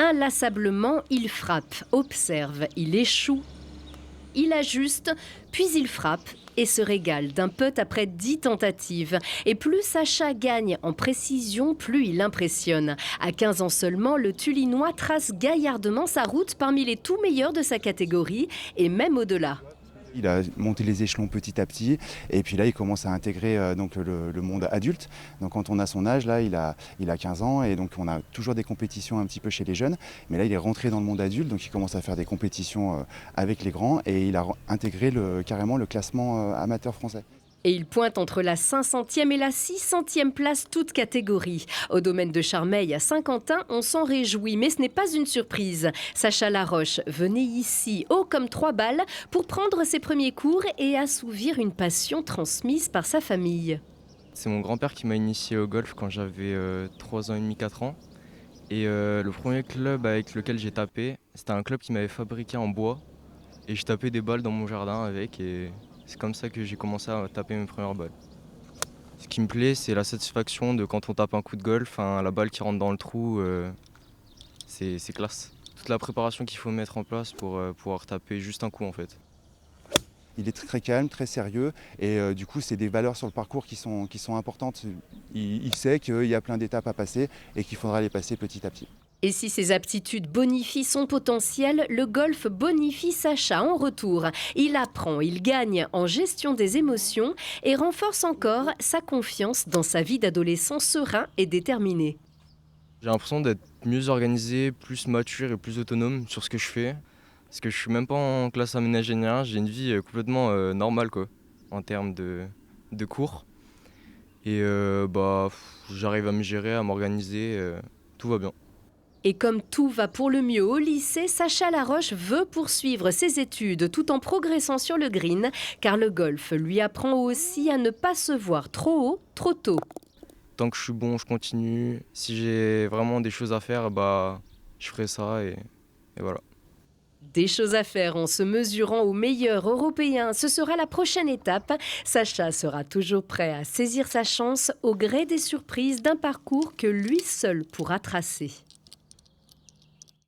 Inlassablement, il frappe, observe, il échoue, il ajuste, puis il frappe et se régale d'un putt après 10 tentatives. Et plus Sacha gagne en précision, plus il impressionne. À 15 ans seulement, le Tullinois trace gaillardement sa route parmi les tout meilleurs de sa catégorie et même au-delà. Il a monté les échelons petit à petit et puis là il commence à intégrer donc le monde adulte. Donc quand on a son âge, là il a 15 ans et donc on a toujours des compétitions un petit peu chez les jeunes. Mais là il est rentré dans le monde adulte, donc il commence à faire des compétitions avec les grands et il a intégré carrément le classement amateur français. Et il pointe entre la 500e et la 600e place, toute catégorie. Au domaine de Charmeil à Saint-Quentin, on s'en réjouit, mais ce n'est pas une surprise. Sacha Laroche venait ici, haut comme 3 balles, pour prendre ses premiers cours et assouvir une passion transmise par sa famille. C'est mon grand-père qui m'a initié au golf quand j'avais 3 ans et demi, 4 ans. Et le premier club avec lequel j'ai tapé, c'était un club qui m'avait fabriqué en bois. Et je tapais des balles dans mon jardin avec et c'est comme ça que j'ai commencé à taper mes premières balles. Ce qui me plaît, c'est la satisfaction de quand on tape un coup de golf, la balle qui rentre dans le trou, c'est classe. Toute la préparation qu'il faut mettre en place pour pouvoir taper juste un coup en fait. Il est très calme, très sérieux et du coup c'est des valeurs sur le parcours qui sont importantes. Il sait qu'il y a plein d'étapes à passer et qu'il faudra les passer petit à petit. Et si ses aptitudes bonifient son potentiel, le golf bonifie Sacha en retour. Il apprend, il gagne en gestion des émotions et renforce encore sa confiance dans sa vie d'adolescent serein et déterminé. J'ai l'impression d'être mieux organisé, plus mature et plus autonome sur ce que je fais. Parce que je suis même pas en classe aménagée ni rien, j'ai une vie complètement normale quoi, en termes de cours. Et j'arrive à me gérer, à m'organiser, tout va bien. Et comme tout va pour le mieux au lycée, Sacha Laroche veut poursuivre ses études tout en progressant sur le green, car le golf lui apprend aussi à ne pas se voir trop haut, trop tôt. Tant que je suis bon, je continue. Si j'ai vraiment des choses à faire, je ferai ça et voilà. Des choses à faire en se mesurant aux meilleurs européens, ce sera la prochaine étape. Sacha sera toujours prêt à saisir sa chance au gré des surprises d'un parcours que lui seul pourra tracer.